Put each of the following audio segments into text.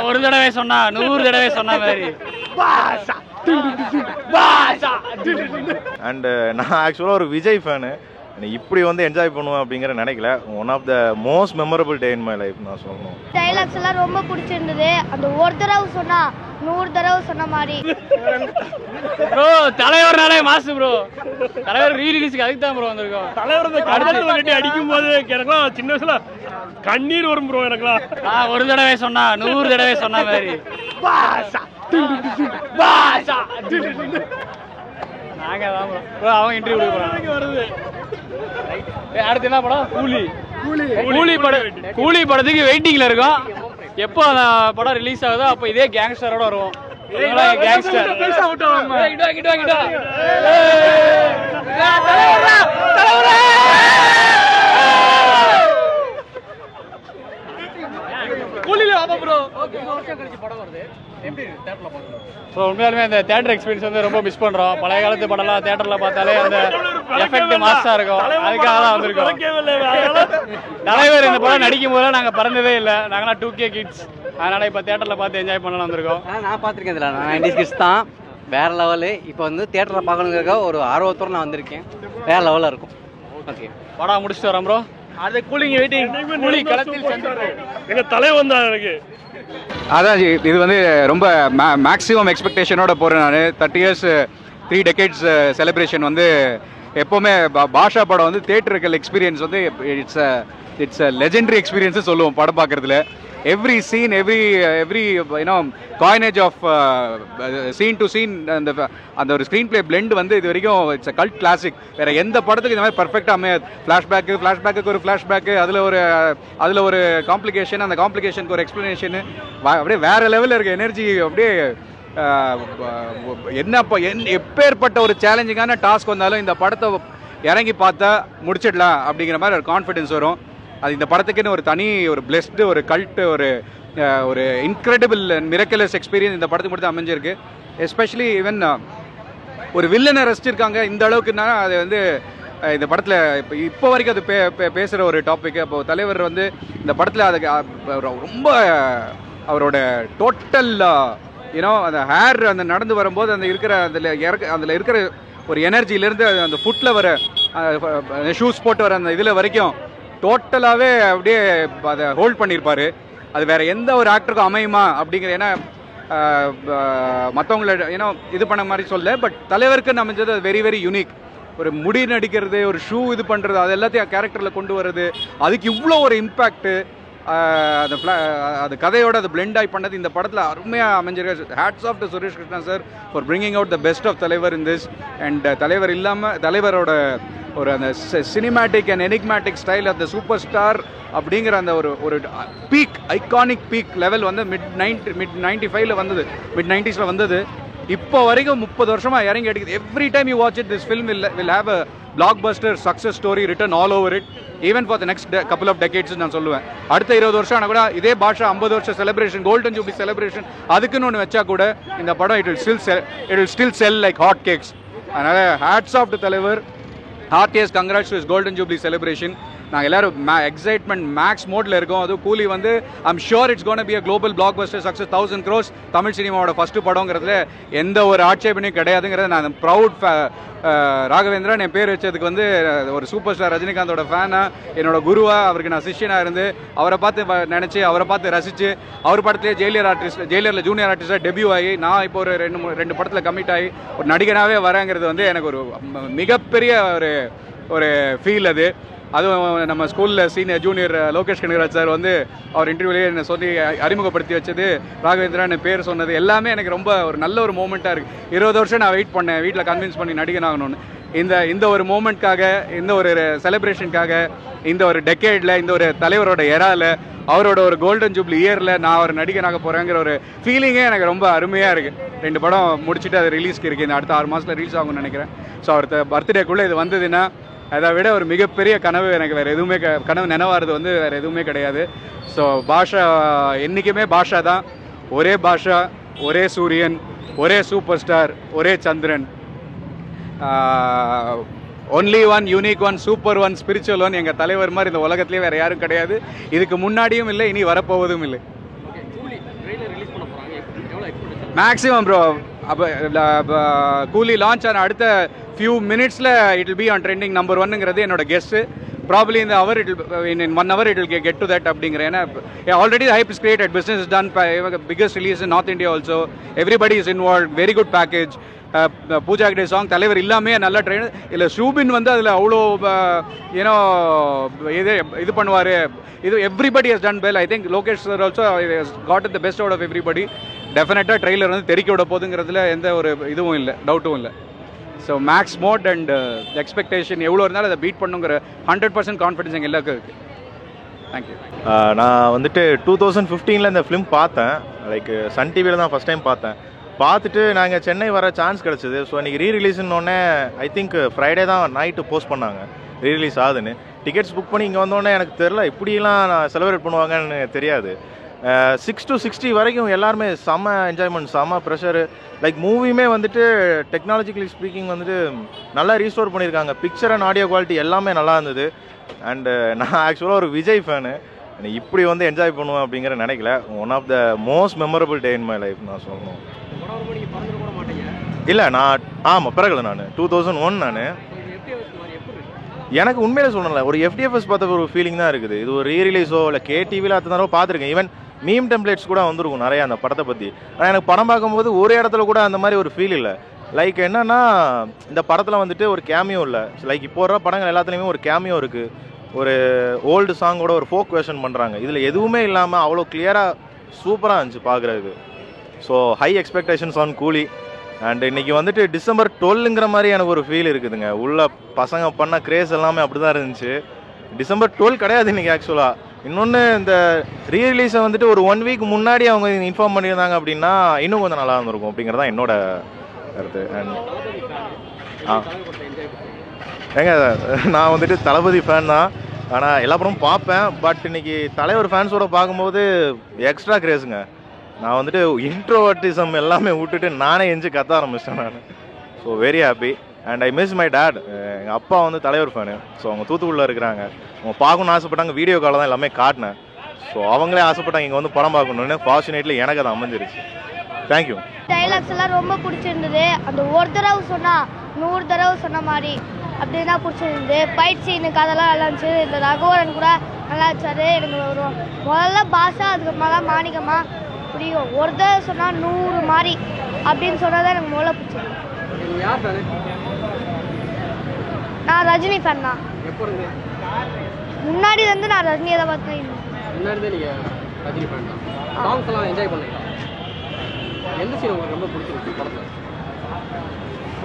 ஒரு தடவை சொன்னா 100 தடவை சொன்ன மாதிரி. அண்ட் நான் ஆக்சுவலாக ஒரு விஜய் ஃபேனு. இப்படி வந்து என்ஜாய் பண்ணுவேன் அப்படிங்கிற நினைக்கல. One of the most memorable day in my life நான் சொல்லணும். டைலாக்ஸ் எல்லாம் ரொம்ப பிடிச்சிருந்தது. அந்த ஒரு தடவை சொன்னா 100 தடவை சொன்ன மாதிரி. ப்ரோ தலைவர்னாலே மாசு ப்ரோ. தலைவர் ரீரிலீஸ்க்கு அதுக்கு தான் ப்ரோ வந்திருக்கோம். தலைவர் அந்த கடிதத்தை கட்டி அடிக்கும் போது எனக்குலாம் சின்ன வயசுல கண்ணீர் வரும் ப்ரோ. எனக்குலாம் ஒரு தடவை சொன்னா 100 தடவை சொன்ன மாதிரி. நாங்க தான் ப்ரோ. அவங்க இன்டர்வியூ கொடுக்குறாங்க வருது. அடுத்து என்ன படம்? கூலி படத்துக்கு வெயிட்டிங்ல இருக்கோம். எப்போ அந்த படம் ரிலீஸ் ஆகுதோ அப்போ இதே கேங்ஸ்டரோட வருவோம். கேங்ஸ்டர் கூலில வாப்பா ப்ரோ. படம் வருது. ஸோ உண்மையாலுமே அந்த தேட்டர் எக்ஸ்பீரியன்ஸ் வந்து ரொம்ப மிஸ் பண்ணுறோம். பழைய காலத்து படம்லாம் தேட்டரில் பார்த்தாலே அந்த எஃபெக்ட் மாஸாக இருக்கும். அதுக்காக தான் வந்திருக்கோம். தலைவர் இந்த படம் நடிக்கும் போதெல்லாம் நாங்கள் பறந்ததே இல்லை. நாங்களாம் 2K கிட்ஸ். அதனால் இப்போ தேட்டரில் பார்த்து என்ஜாய் பண்ணலாம் வந்திருக்கோம். நான் பார்த்துருக்கேன். இதில் நான் 90s கிட்ஸ் தான். வேறு லெவலு. இப்போ வந்து தேட்டரில் பார்க்கணுங்கிறதுக்காக ஒரு ஆர்வத்தோடு நான் வந்திருக்கேன். வேறு லெவலில் இருக்கும். ஓகே படம் முடிச்சுட்டு வரோம் ப்ரோ. அடுத்த கூலிங் வெயிட்டிங். கூலி களத்தில் எங்கள் தலைவன் தான் எனக்கு. அதான் இது வந்து ரொம்ப மேக்ஸிமம் எக்ஸ்பெக்டேஷனோட போகிறேன் நான். 30 இயர்ஸ் 3 டெக்கேட்ஸ் செலிப்ரேஷன் வந்து எப்போவுமே பாஷா படம் வந்து தேட்டருக்கல் எக்ஸ்பீரியன்ஸ் வந்து இட்ஸ் லெஜெண்டரி எக்ஸ்பீரியன்ஸு சொல்லுவோம் படம் பார்க்குறதுல. Every scene every coinage of scene to scene அந்த ஒரு ஸ்க்ரீன் பிளே பிளெண்ட் வந்து இது வரைக்கும் இட்ஸ் அ கல்ட் கிளாசிக். வேறு எந்த படத்துக்கு இந்த மாதிரி பர்ஃபெக்டாக அமையாது. ஃப்ளாஷ்பேக்கு ஒரு ஃப்ளாஷ்பேக்கு, அதில் ஒரு காம்ப்ளிகேஷன், அந்த காம்ப்ளிகேஷனுக்கு ஒரு எக்ஸ்ப்ளனேஷனு அப்படியே வேறு லெவலில் இருக்க எனர்ஜி. அப்படியே எப்பேற்பட்ட ஒரு சேலஞ்சிங்கான டாஸ்க் வந்தாலும் இந்த படத்தை இறங்கி பார்த்தா முடிச்சிடலாம் அப்படிங்கிற மாதிரி ஒரு கான்ஃபிடென்ஸ் வரும். அது இந்த படத்துக்குன்னு ஒரு தனி ஒரு பிளெஸ்டு ஒரு கல்ட்டு ஒரு இன்க்ரெடிபிள் மிரக்கலஸ் எக்ஸ்பீரியன்ஸ் இந்த படத்துக்கு மட்டும் அமைஞ்சிருக்கு. எஸ்பெஷலி ஈவன் ஒரு வில்லனை ரசிச்சிருக்காங்க இந்த அளவுக்குன்னா அது வந்து இந்த படத்தில் இப்போ வரைக்கும் அது பேசுகிற ஒரு டாபிக். அப்போ தலைவர் வந்து இந்த படத்தில் அதுக்கு ரொம்ப அவரோட டோட்டல் அந்த ஹேர் அந்த நடந்து வரும்போது அதில் இருக்கிற ஒரு எனர்ஜிலேருந்து அந்த ஃபுட்டில் வர ஷூஸ் போட்டு வர அந்த இதில் வரைக்கும் டோட்டலாகவே அப்படியே அதை ஹோல்ட் பண்ணியிருப்பார். அது வேறு எந்த ஒரு ஆக்டருக்கும் அமையுமா அப்படிங்கிற, ஏன்னா மற்றவங்கள இது பண்ண மாதிரி சொல்ல, பட் தலைவருக்குன்னு அமைஞ்சது அது வெரி வெரி யூனிக். ஒரு முடி நடிக்கிறது, ஒரு ஷூ இது பண்ணுறது, அது எல்லாத்தையும் கேரக்டரில் கொண்டு வர்றது, அதுக்கு இவ்வளோ ஒரு இம்பேக்ட்டு அது கதையோட அது பிளெண்ட் ஆகி பண்ணது இந்த படத்தில் அருமையாக அமைஞ்சிருக்கு. Hats off to Suresh Krishna sir for bringing out the best of Thalaivar in this. And Thalaivar இல்லாமல் தலைவரோட ஒரு அந்த cinematic and enigmatic style of the super star அப்படிங்கிற அந்த ஒரு பீக் ஐகானிக் பீக் லெவல் வந்து மிட் 95ல் வந்தது, மிட் 90ஸ்ல வந்தது. இப்போ வரைக்கும் 30 வருஷமாக இறங்கி அடிக்குது. Every time you watch it this film will have a blockbuster success story written all over it, even for the next couple of decades நான் சொல்லுவேன். அடுத்த 20 வருஷம் ஆனால் கூட இதே பாஷா 50 வருஷம் செலிப்ரேஷன், கோல்டன் ஜூப்ளி செலிப்ரேஷன் அதுக்குன்னு ஒன்று வச்சா கூட இந்த படம் it will still sell like hot cakes. அதனால் hats off to Thalaivar. Heartiest congrats to his golden jubilee celebration. நாங்கள் எல்லாரும் எக்ஸைட்மெண்ட் மேக்ஸ் மோட்ல இருக்கோம். அதுவும் கூலி வந்து I'm sure it's gonna be a global blockbuster success. 1000 crores Tamil சினிமாவோட ஃபர்ஸ்ட் படங்கிறதுல எந்த ஒரு ஆட்சேபனையும் கிடையாதுங்கிறத நான் ப்ரௌட். ராகவேந்திரன் என் பேர் வச்சதுக்கு வந்து ஒரு சூப்பர் ஸ்டார் ரஜினிகாந்தோட ஃபேனாக, என்னோட குருவா, அவருக்கு நான் சிஷ்யனாக இருந்து அவரை பார்த்து நினச்சி அவரை பார்த்து ரசித்து அவர் படத்துலேயே ஜெயிலரில் ஜூனியர் ஆர்டிஸ்டாக டெபியூ ஆகி நான் இப்போ ஒரு 2 படத்தில் கமிட் ஆகி ஒரு நடிகனாகவே வரேங்கிறது வந்து எனக்கு ஒரு மிகப்பெரிய ஒரு ஃபீல். அதுவும் நம்ம ஸ்கூலில் ஜூனியர் லோகேஷ் கனகராஜ் சார் வந்து அவர் இன்டர்வியூலேயே என்னை சொல்லி அறிமுகப்படுத்தி வச்சது, ராகவேந்திரன் பேர் சொன்னது எல்லாமே எனக்கு ரொம்ப ஒரு நல்ல ஒரு மூமெண்ட்டாக இருக்குது. 20 வருஷம் நான் வெயிட் பண்ணேன் வீட்டில் கன்வின்ஸ் பண்ணி நடிகன் ஆகணும்னு. இந்த ஒரு மூமெண்ட்காக, இந்த ஒரு செலிப்ரேஷனுக்காக, இந்த ஒரு டெக்கேடில், இந்த ஒரு தலைவரோட எராவில், அவரோட ஒரு கோல்டன் ஜூப்ளி இயரில் நான் ஒரு நடிகனாக போகிறேங்கிற ஒரு ஃபீலிங்கே எனக்கு ரொம்ப அருமையாக இருக்குது. 2 படம் முடிச்சுட்டு அது ரிலீஸ்க்கு இருக்குது. இந்த அடுத்த 6 மாதத்தில் ரிலீஸ் ஆகும்னு நினைக்கிறேன். ஸோ அவர் பர்த்டேக்குள்ளே இது வந்ததுன்னா அதை விட ஒரு மிகப்பெரிய கனவு எனக்கு வேறு எதுவுமே கனவு நினைவாகிறது வந்து வேறு எதுவுமே கிடையாது. ஸோ பாஷா என்றைக்குமே பாஷா தான். ஒரே பாஷா, ஒரே சூரியன், ஒரே சூப்பர் ஸ்டார், ஒரே சந்திரன், only one, unique one, super one, spiritual one. எங்கள் தலைவர் மாதிரி இந்த உலகத்துலேயே வேறு யாரும் கிடையாது. இதுக்கு முன்னாடியும் இல்லை, இனி வரப்போவதும் இல்லை. Maximum bro. அப்போ கூலி லான்ச் ஆன அடுத்த ஃபியூ மினிட்ஸில் it will be on trending number 1ங்கிறது என்னோட கெஸ்ஸு. ப்ராப்ளி இந்த அவர் in 1 hour it will get to that அப்படிங்கிற. ஏன்னா already hype is created, business is done, biggest release in North India also, everybody is involved, very good package. Pooja கிட்டே song தலைவர் எல்லாமே நல்ல train இல்லை. ஷூபின் வந்து அதில் அவ்வளோ ஏன்னோ இது பண்ணுவார். இது everybody has done well. I think Lokesh sir also got the best out of everybody. டெஃபினட்டாக ட்ரெய்லர் வந்து தெறிக்க விட போகுதுங்கிறதுல எந்த ஒரு இதுவும் இல்லை, டவுட்டும் இல்லை. So max mode and expectation எவ்வளோ இருந்தாலும் அதை பீட் பண்ணுங்கிற 100% கான்ஃபிடன்ஸ் எங்கள் எல்லாருக்கும் இருக்குது. தேங்க்யூ. நான் வந்துட்டு 2015 இந்த ஃபிலிம் பார்த்தேன். லைக் சன் டிவியில் தான் ஃபஸ்ட் டைம் பார்த்தேன். பார்த்துட்டு நாங்கள் சென்னை வர சான்ஸ் கிடச்சிது. ஸோ இன்றைக்கி ரீரிலீஸ்னோடனே ஐ திங்க் ஃப்ரைடே தான் நைட்டு போஸ்ட் பண்ணாங்க ரீரிலீஸ் ஆகுதுன்னு. டிக்கெட்ஸ் புக் பண்ணி இங்கே வந்தோடனே எனக்கு தெரில இப்படிலாம் நான் செலிப்ரேட் பண்ணுவாங்கன்னு தெரியாது. 6 to 60 வரைக்கும் எல்லாருமே செம்ம என்ஜாய்மெண்ட், செம்ம ப்ரெஷரு. லைக் மூவியுமே வந்துட்டு டெக்னாலஜிக்கலி ஸ்பீக்கிங் வந்துட்டு நல்லா ரீஸ்டோர் பண்ணியிருக்காங்க. பிக்சர் அண்ட் ஆடியோ குவாலிட்டி எல்லாமே நல்லா இருந்தது. அண்டு நான் ஆக்சுவலாக ஒரு விஜய் ஃபேனு. இப்படி வந்து என்ஜாய் பண்ணுவேன் அப்படிங்கிற நினைக்கல. One of the most memorable day in my life நான் சொல்லணும். இல்லை நான் ஆமாம் பிறகுல நான் 2001 நான் எனக்கு உண்மையில சொல்லலை. ஒரு FDFS பார்த்த ஒரு ஃபீலிங் தான் இருக்குது. இது ஒரு ரீரிலீஸோ இல்லை KTVயில் அத்தனை தடவை பார்த்துருக்கேன். ஈவன் மீம் டெம்ப்ளேட்ஸ் கூட வந்துருக்கும் நிறையா அந்த படத்தை பற்றி. ஆனால் எனக்கு படம் பார்க்கும்போது ஒரு இடத்துல கூட அந்த மாதிரி ஒரு ஃபீல் இல்லை. லைக் என்னன்னா இந்த படத்தில் வந்துட்டு ஒரு கேமியோ இல்லை. லைக் இப்போ வர படங்கள் எல்லாத்துலேயுமே ஒரு கேமியோ இருக்குது. ஒரு ஓல்டு சாங்கோட ஒரு ஃபோக் வெர்ஷன் பண்ணுறாங்க. இதில் எதுவுமே இல்லாமல் அவ்வளோ கிளியராக சூப்பராக இருந்துச்சு பார்க்குறதுக்கு. ஸோ ஹை எக்ஸ்பெக்டேஷன்ஸ் ஆன் கூலி. அண்ட் இன்றைக்கி வந்துட்டு December 12ங்கிற மாதிரி எனக்கு ஒரு ஃபீல் இருக்குதுங்க. உள்ள பசங்க பண்ண கிரேஸ் எல்லாமே அப்படி தான் இருந்துச்சு. December 12 கிடையாது இன்றைக்கி ஆக்சுவலாக. இன்னொன்று இந்த ரீரிலீஸை வந்துட்டு ஒரு 1 week முன்னாடி அவங்க இன்ஃபார்ம் பண்ணியிருந்தாங்க அப்படின்னா இன்னும் கொஞ்சம் நல்லா இருந்திருக்கும் அப்படிங்கிறதான் என்னோட கருத்து. அண்ட் ஏங்க நான் வந்துட்டு தளபதி ஃபேன் தான். ஆனால் எல்லா படமும் பார்ப்பேன். பட் இன்னைக்கு தலைவர் ஃபேன்ஸோட பார்க்கும்போது எக்ஸ்ட்ரா கிரேஸுங்க. நான் வந்துட்டு இன்ட்ரோவர்ட்டிசம் எல்லாமே விட்டுட்டு நானே எஞ்சி கத்த ஆரம்பிச்சிட்டேன் நான். So very happy. And I miss my dad. எங்கள் அப்பா வந்து தலைவர் ஃபேனு. ஸோ அவங்க தூத்துக்குடியில் இருக்கிறாங்க. அவங்க பார்க்கணுன்னு ஆசைப்பட்டாங்க. வீடியோ காலில் தான் எல்லாமே காட்டினேன். ஸோ அவங்களே ஆசைப்பட்டாங்க இங்கே வந்து படம் பார்க்கணுன்னு. ஃபார்ச்சுனேட்லி எனக்கு அது அமைஞ்சிருச்சு. தேங்க்யூ. டைலாக்ஸ் எல்லாம் ரொம்ப பிடிச்சிருந்தது. அந்த ஒரு தடவை சொன்னால் 100 தடவை சொன்ன மாதிரி அப்படின்னு தான் பிடிச்சிருந்தது. ஃபைட் சீனுக்கு அதெல்லாம் நல்லா இருந்துச்சு. இந்த ரகுவரன் கூட நல்லா இருந்துச்சாரு. எனக்கு வரும் முதல்ல பாஷா, அதுக்கு மேலே மாணிக்கமா பிடிக்கும். ஒரு தடவை சொன்னால் 100 மாதிரி அப்படின்னு சொன்னால் தான் எனக்கு முதல்ல பிடிச்சது. நான் ரஜினி ஃபேன் தான். முன்னாடி வந்து நான் ரஜினியை தான் பார்த்தேன்.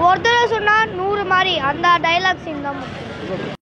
ஒரு தடவை சொன்னால் 100 மாதிரி அந்த டைலாக் சீன் தான்.